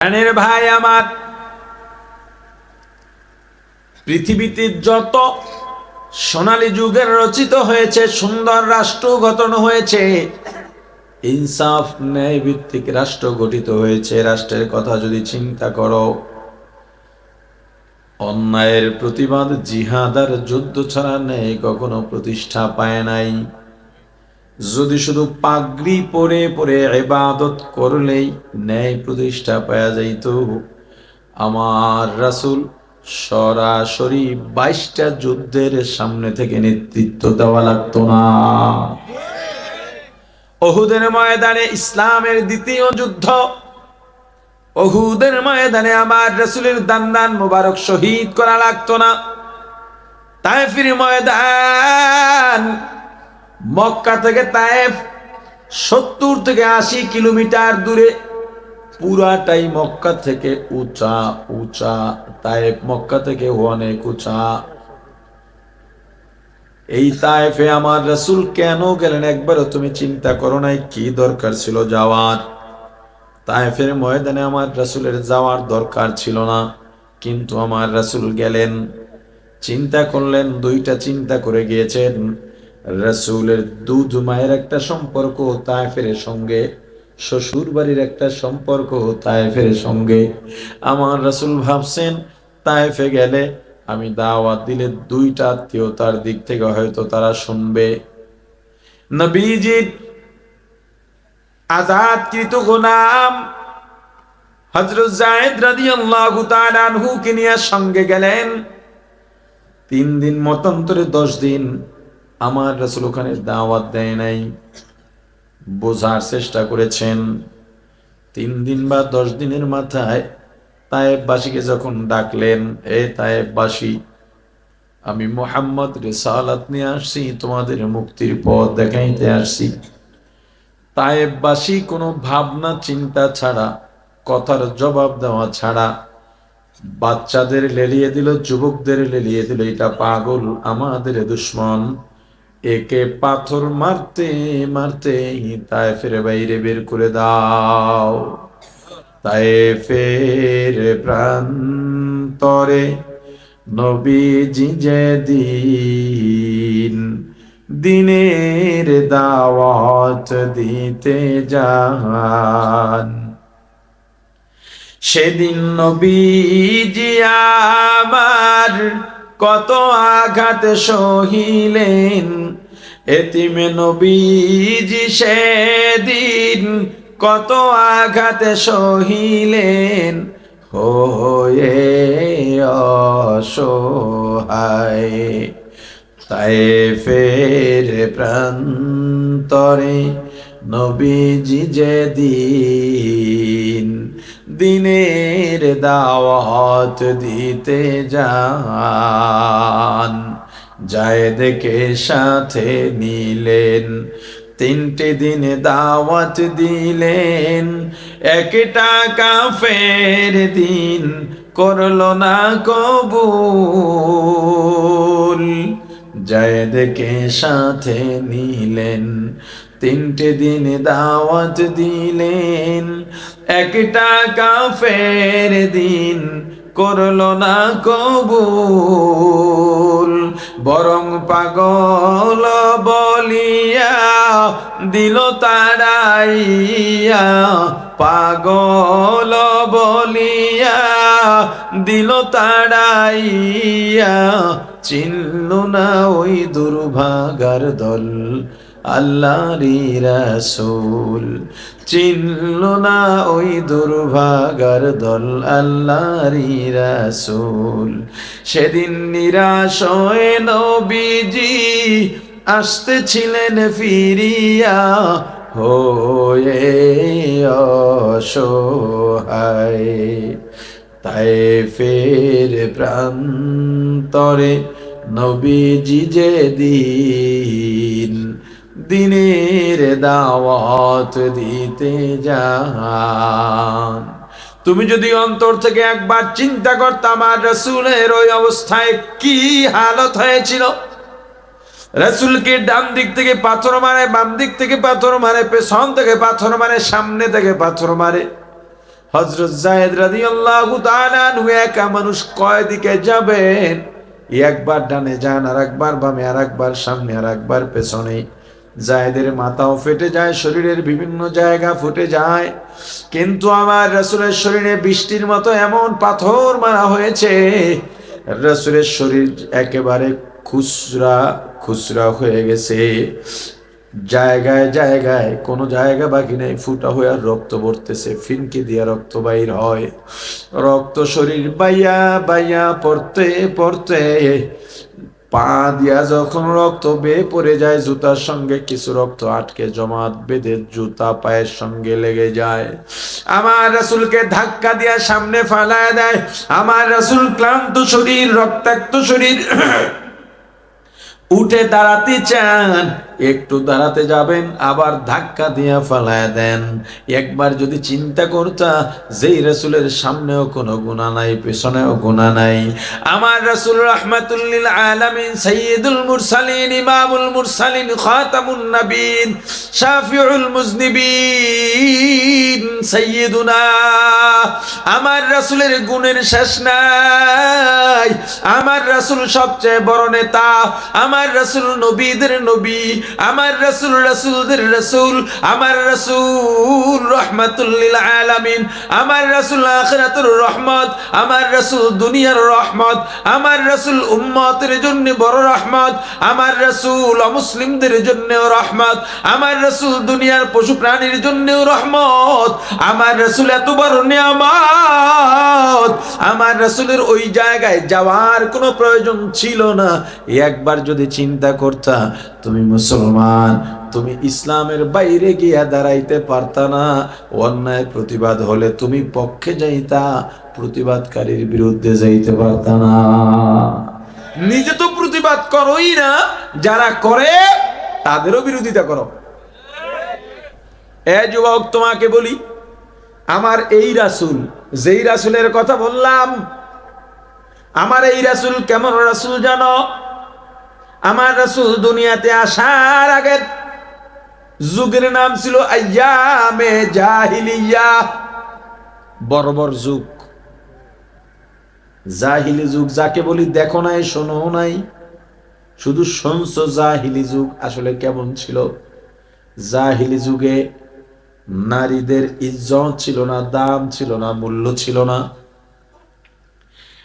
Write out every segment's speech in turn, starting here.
প্রাণের ভাই আমার, পৃথিবীতে যত সোনালী যুগের রচিত হয়েছে, সুন্দর রাষ্ট্র গঠন হয়েছে, ইনসাফ ন্যায় ভিত্তিক রাষ্ট্র গঠিত হয়েছে। রাষ্ট্রের কথা যদি চিন্তা করো, অন্যায়ের প্রতিবাদ, জিহাদ আর যুদ্ধ ছাড়া ন্যায় কখনো প্রতিষ্ঠা পায় নাই। যদি শুধু পাগড়ি পরে পরে ইবাদত করলেই ন্যায় প্রতিষ্ঠা পাওয়া যাইত, আমার রাসূল সরাসরি 22টা যুদ্ধের সামনে থেকে নেতৃত্ব দেওয়া লাগতো না। উহুদের ময়দানে ইসলামের দ্বিতীয় যুদ্ধ, উহুদের ময়দানে আমার রাসূলের দান্দান মোবারক শহীদ করা লাগতো না। তায়েফের ময়দান, মক্কা থেকে তায়েফ 70 থেকে 80 কিলোমিটার দূরে, পুরাটাই মক্কা থেকে উঁচা উঁচা। তায়েফ মক্কা থেকে অনেক উঁচা। এই তায়েফে আমার রাসূল কেন গেলেন একবারও তুমি চিন্তা করো নাই? কি দরকার ছিল যাওয়ার? তায়েফের ময়দানে আমার রাসূলের যাওয়ার দরকার ছিল না, কিন্তু আমার রাসূল গেলেন। চিন্তা করলেন, দুইটা চিন্তা করে গিয়েছেন। রাসূলের দুধ মায়ের একটা সম্পর্ক তায়েফের সঙ্গে, শ্বশুর বাড়ির একটা সম্পর্ক তায়েফের সঙ্গে। আমার রাসূল ভাবছেন, তায়েফে গেলে আমি দাওয়াত দিলে দুইটা আত্মীয়তার দিক থেকে হয়তো তারা শুনবে। নবীজির আজাদকৃত গোলাম হযরত যায়েদ রাদিয়াল্লাহু তাআলা আনহু কে নিয়ে সঙ্গে গেলেন। 3 দিন মতান্তরে 10 দিন আমার রাসূল ওখানে দাওয়াত দেয় নাই। বোঝার চেষ্টা করেছেন। 3 দিন বা 10 দিনের মাথায় তায়েফবাসীকে যখন ডাকলেন, এ তায়েফবাসী, আমি মুহাম্মদ রিসালাত নিয়ে আসছি, তোমাদের মুক্তির পথ দেখাইতে আসছি। তায়েফবাসী কোনো ভাবনা চিন্তা ছাড়া, কথার জবাব দেওয়া ছাড়া বাচ্চাদের লেলিয়ে দিল, যুবকদের লেলিয়ে দিল, এটা পাগল, আমাদের দুশ্মন, একে পাথর মারতে মারতে তায়েফের বাইরে বের করে দাও। তায়েফের প্রান্তরে নবীজি যেদিন দিনের দাওয়াত দিতে যান, সেদিন নবীজি আমার কত আঘাত সহিলেন। এতিমে নবীজি সেদিন কত আঘাত সহিলেন, হয়ে অসহায়। তায়েফের প্রান্তরে নবীজি যেদিন দিনের দাওয়াত দিতে যান, যায়েদকে সাথে নিলেন, 3টে দিন দাওয়াত দিলেন। একটা কাফের দিন করলো না কবুল। যায়েদকে সাথে নিলেন, 3টে দিন দাওয়াত দিলেন। একটা কাফের দিন করলো না কবুল, বরং পাগল বলিয়া দিল তাড়াইয়া, পাগল বলিয়া দিল তাড়াইয়া। চিনল না ওই দুর্ভাগার দল আল্লাহরই রাসূল, চিনল না ওই দুর্ভাগার দল আল্লাহরই রাসূল। সেদিন নিরাশ হয়ে নবীজি আসতেছিলেন ফিরিয়া, হয়ে অসহায়। তায়েফের প্রান্তরে নবীজি যেদিন দিনের দাওয়াত দিতে যান। তুমি যদি অন্তর থেকে একবার চিন্তা করতে, আমার রাসূলের ওই অবস্থায় কি হালত হয়েছিল। রাসূলকে ডান দিক থেকে পাথর মারে, বাম দিক থেকে পাথর মারে, পেছন থেকে পাথর মারে, সামনে থেকে পাথর মারে। হযরত যায়েদ রাদিয়াল্লাহু তাআলা আনহু একা মানুষ কয় দিকে যাবেন, একবার ডানে যান, আর একবার বামে, আর একবার সামনে, আর একবার পেছনে। যায়েদের মাথাও ফেটে যায়, শরীরের বিভিন্ন জায়গা ফুটে যায়, কিন্তু আমার রাসূলের শরীরে বৃষ্টির মতো এমন পাথর মারা হয়েছে, রাসূলের শরীর একেবারে খুচরা খুচরা হয়ে গেছে, জায়গায় জায়গায় কোনো জায়গা বাকি নেই, ফুটা হয়ে রক্ত পড়তেছে, ফিনকি দিয়া রক্ত বাইর হয়, রক্ত শরীর বাইয়া বাইয়া পড়তে পড়তে পা দিয়া যখন রক্ত বেয়ে পড়ে যায়, জুতার সঙ্গে কিছু রক্ত আটকে জমাট বেঁধে জুতা পায়ের সঙ্গে লেগে যায়। আমার রাসূলকে ধাক্কা দিয়া সামনে ফালায় দেয়। আমার রাসূল ক্লান্ত শরীর, রক্তাক্ত শরীর, উঠে দাঁড়াতে চান, একটু দাঁড়াতে যাবেন, আবার ধাক্কা দিয়া ফালায় দেন। একবার যদি চিন্তা করতা, যেই রাসূলের সামনেও কোনো গুনাহ নাই, পেছনেও গুনাহ নাই, আমার রাসূল রাহমাতুল লিল আলামিন, সাইয়্যিদুল মুরসালিন, ইমামুল মুরসালিন, খাতামুন নবীন, শাফিউল মুজনিবিন, সাইয়্যিদুনা, আমার রাসূলের গুণের শেষ নাই। আমার রাসূল সবচেয়ে বড় নেতা, আমার রাসূল নবীদের নবী, আমার রাসূল রাসূলদের রাসূল, আমার রাসূল রাহমাতুল লিল আলামিন, আমার রাসূল আখিরাতুর রহমত, আমার রাসূল দুনিয়ার রহমত, আমার রাসূল উম্মতের জন্য বড় রহমত, আমার রাসূল অমুসলিমদের জন্যও রহমত, আমার রাসূল দুনিয়ার পশু প্রাণীর জন্যও রহমত, আমার রাসূল এত বড় নিয়ামত, আমার রাসূলের ওই জায়গায় যাওয়ার কোনো প্রয়োজন ছিল না। একবার যদি চিন্তা করতা, তুমি মুসলমান, তুমি ইসলামের বাইরে গিয়া দাঁড়াইতে পারতা না, অন্যায় প্রতিবাদ হলে তুমি পক্ষে যাইতা, প্রতিবাদকারীর বিরুদ্ধে যাইতে পারতা না। নিজে তো প্রতিবাদ করোই না, যারা করে তাদেরও বিরোধিতা করো। এ যুবক, তোমাকে বলি, আমার এই রাসূল, যেই রাসূলের কথা বললাম, আমার এই রাসূল কেমন রাসূল জানো? আমার রাসূল দুনিয়াতে আসার আগের যুগের নাম ছিল আইয়ামে জাহিলিয়া, বর্বর যুগ, জাহিলি যুগ যাকে বলি। দেখো নাই, শোনো নাই, শুধু শুনছো। জাহিলি যুগ আসলে কেমন ছিল? জাহিলি যুগে নারীদের ইজ্জত ছিল না, দাম ছিল না, মূল্য ছিল না,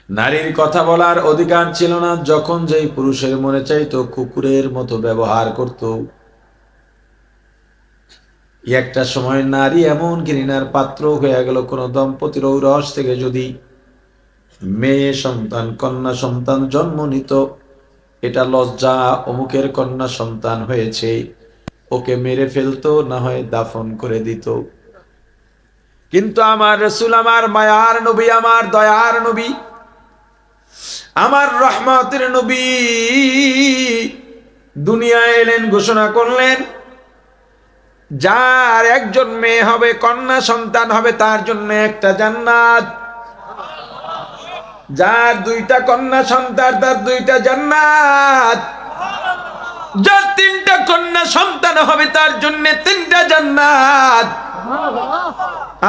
নারীর কথা বলার অধিকার ছিল না। যখন যেই পুরুষের মনে চাইতো কুকুরের মতো ব্যবহার করত। একটা সময় নারী এমন ঘৃণার পাত্র হয়ে গেল, কোন দম্পতির ঔরস থেকে যদি মেয়ে সন্তান, কন্যা সন্তান জন্ম নিত, এটা লজ্জা, অমুকের কন্যা সন্তান হয়েছে, ওকে মেরে ফেলতো, না হয় দাফন করে দিত। কিন্তু আমার রাসূল, আমার মায়ার নবী, আমার দয়ার নবী, আমার রহমতের নবী দুনিয়ায় এলেন, ঘোষণা করলেন, যার একজন মেয়ে হবে, কন্যা সন্তান হবে, তার জন্য একটা জান্নাত, যার দুইটা কন্যা সন্তান, তার দুইটা জান্নাত, যার তিনটা কন্যা সন্তান হবে, তার জন্য তিনটা জান্নাত।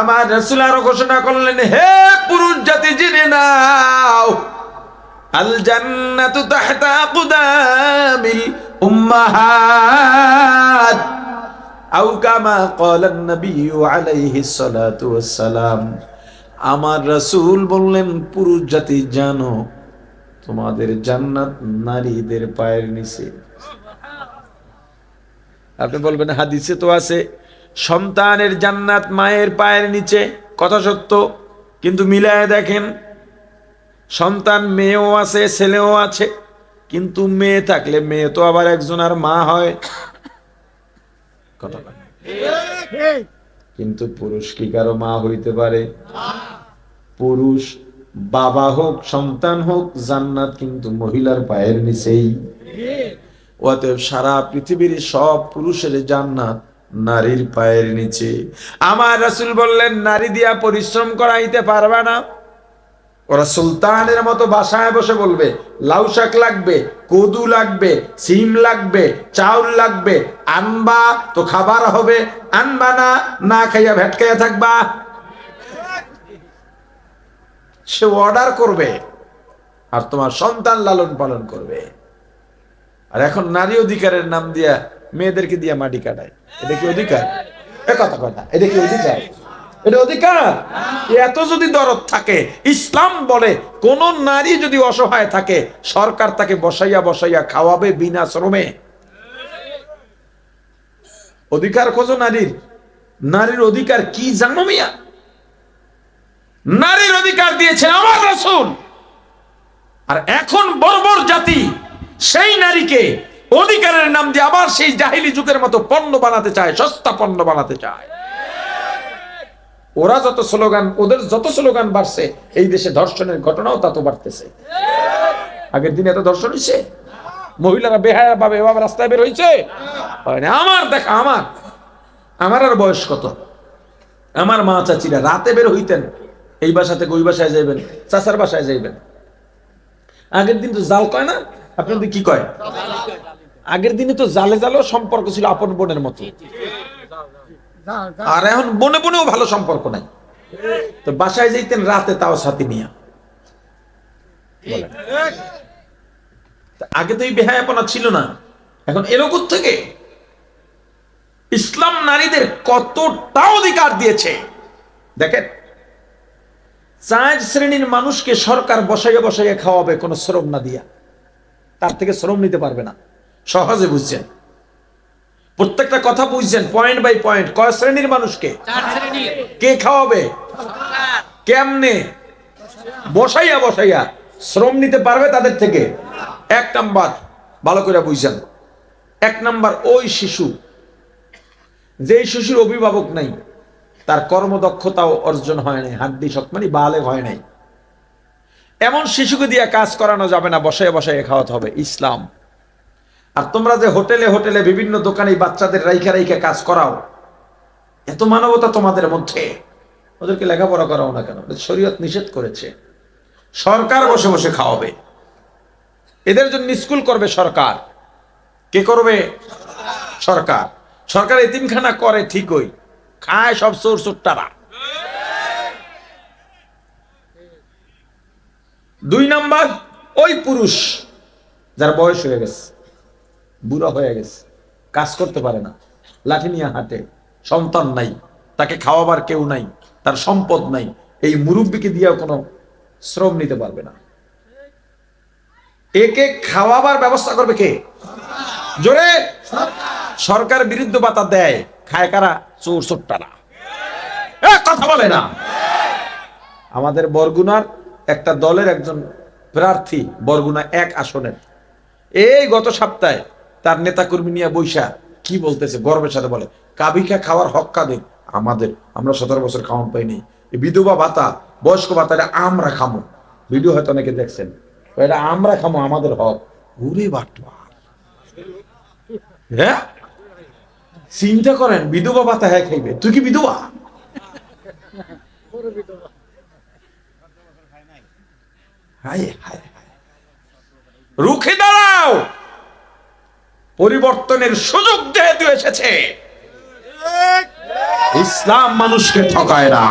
আমার রাসূল আরো ঘোষণা করলেন, হে পুরুষ জাতি, জেনে নাও, আল জান্নাতু তাহতা আকদামিল উম্মাহাত, আও কামা ক্বালান নবী আলাইহিস সালাতু ওয়াস সালাম। আমার রাসূল বললেন, পুরুষ জাতি জানো, তোমাদের জান্নাত নারীদের পায়ের নিচে। আপনি বলবেন হাদিসে তো আছে সন্তানের জান্নাত মায়ের পায়ের নিচে, কথা সত্য, কিন্তু মিলায় দেখেন, সন্তান মেয়েও আছে, ছেলেও আছে, কিন্তু মেয়ে থাকলে মেয়ে তো আবার একজন আর মা হয়, কথা বলেন। কিন্তু পুরুষ কি কারো মা হইতে পারে? পুরুষ বাবা হোক, সন্তান হোক, জান্নাত কিন্তু মহিলার পায়ের নিচেই। অতএব সারা পৃথিবীর সব পুরুষের জান্নাত নারীর পায়ের নিচে। আমার রাসূল বললেন, নারী দিয়া পরিশ্রম করাইতে পারবে না। ওরা সুলতানের মতো বাসায় বসে বলবে, লাউ শাক লাগবে, কদু লাগবে, সিম লাগবে, চাউল লাগবে, আনবা তো খাবার হবে, আনবা না, না খাইয়া ভেটকাইয়া থাকবা। সে অর্ডার করবে আর তোমার সন্তান লালন পালন করবে। আর এখন নারী অধিকারের নাম দিয়া মেয়েদেরকে দিয়া মাটি কাটায়। এটা কি অধিকার? কথা কথা, এটা কি অধিকার? এটা অধিকার? এত যদি দরদ থাকে, ইসলাম বলে কোন নারী যদি অসহায় থাকে সরকার তাকে বসাইয়া বসাইয়া খাওয়াবে বিনা শ্রমে। অধিকার খোঁজো নারীর। নারীর অধিকার কি জানো মিয়া? নারীর অধিকার দিয়েছেন আমার রাসূল। আর এখন বর্বর জাতি সেই নারীকে অধিকারের নাম দিয়ে আবার সেই জাহিলি যুগের মতো পণ্য বানাতে চায়, সস্তা পণ্য বানাতে চায়। ওরা যত স্লোগান, ওদের যত স্লোগান বাড়ছে, এই দেশে ধর্ষণের ঘটনাও তত বাড়তেছে। আগের দিনে এত ধর্ষণ হয়েছে? মহিলারা বেহায়া ভাবে এভাবে রাস্তায় বের হয়েছে? আমার দেখা, আমার আর বয়স কত, আমার মা চাচিরা রাতে বের হইতেন, এই বাসা থেকে ওই বাসায় যাইবেন, চাচার বাসায় যাইবেন। আগের দিন তো জাল কয় না, আপনাদের কি কয়? আগের দিনে তো জালে জালেও সম্পর্ক ছিল আপন বোনের মতো। আর এখন বনে বনেও ভালো সম্পর্ক নাই। তো বাসায় যাইতেন রাতে, তাও সাথী নিয়া। আগে তো এই বেহায়াপনা ছিল না, এখন এরকম থেকে ইসলাম নারীদের কতটা অধিকার দিয়েছে দেখেন। 4 শ্রেণীর মানুষকে সরকার বসাইয়া বসাইয়া খাওয়াবে কোন শ্রম না দিয়া। তার থেকে শ্রম নিতে পারবে না। সহজে বুঝছেন, প্রত্যেকটা কথা বুঝছেন পয়েন্ট বাই পয়েন্ট। কয় শ্রেণীর মানুষকে? 4 শ্রেণীর। কে খাওয়াবে? কেমনে? বসাইয়া বসাইয়া। শ্রম নিতে পারবে তাদের থেকে? 1 নাম্বার, ভালো করে বুঝছেন, 1 নাম্বার ওই শিশু, যেই শিশুর অভিভাবক নাই, তার কর্মদক্ষতাও অর্জন হয় নাই, হাড্ডি শক্ত মানে বালেগ হয় নাই, এমন শিশুকে দিয়ে কাজ করানো যাবে না, বসায় বসায় খাওয়াতে হবে ইসলাম। আর তোমরা যে হোটেলে হোটেলে বিভিন্ন দোকানে বাচ্চাদের রাইখা রাইখা কাজ করাও, এত মানবতা তোমাদের মধ্যে, ওদেরকে লেখাপড়া করাও না কেন? শরীয়ত নিষেধ করেছে। সরকার বসে বসে খাওয়াবে, এদের জন্য স্কুল করবে সরকার। কে করবে? সরকার। সরকার এতিমখানা করে ঠিকই, খায় সব চোর চোট্টারা। 2 নাম্বার ওই পুরুষ যার বয়স হয়ে গেছে, বুড়া হয়ে গেছে, কাজ করতে পারে না, লাঠি নিয়ে হাঁটে, সন্তান নাই, তাকে খাওয়াবার কেউ নাই, তার সম্পদ নাই, এই মুরব্বীকে দিয়েও কোনো শ্রম নিতে পারবে না। একে খাওয়াবার ব্যবস্থা করবে কে? জোরে। সরকার বিরুদ্ধ ভাতা দেয়, খায় কারা? চোর চোট্টারা। কথা বলে না। আমাদের বরগুনার একটা দলের একজন প্রার্থী, বরগুনা 1 আসনের, এই গত সপ্তাহে তার নেতা কর্মী নিয়ে বৈশা কি বলতেছে, গর্বের সাথে বলে, কাবিখা খাওয়ার হক কাদের? আমাদের। আমরা 17 বছর খাওয়ান পাইনি। বিধবা ভাতা, বয়স্ক ভাতা এটা আমরা খামো। ভিডিও হয়তো অনেকে দেখছেন, এটা আমরা খামো, আমাদের হক। ঘুরে বাটবা। হ্যাঁ, চিন্তা করেন, বিধবা ভাতা হ্যাঁ খাইবে। তুই কি বিধবা? রুখে দাঁড়াও। পরিবর্তনের সুযোগ যেহেতু এসেছে, ইসলাম মানুষকে ঠকায় না।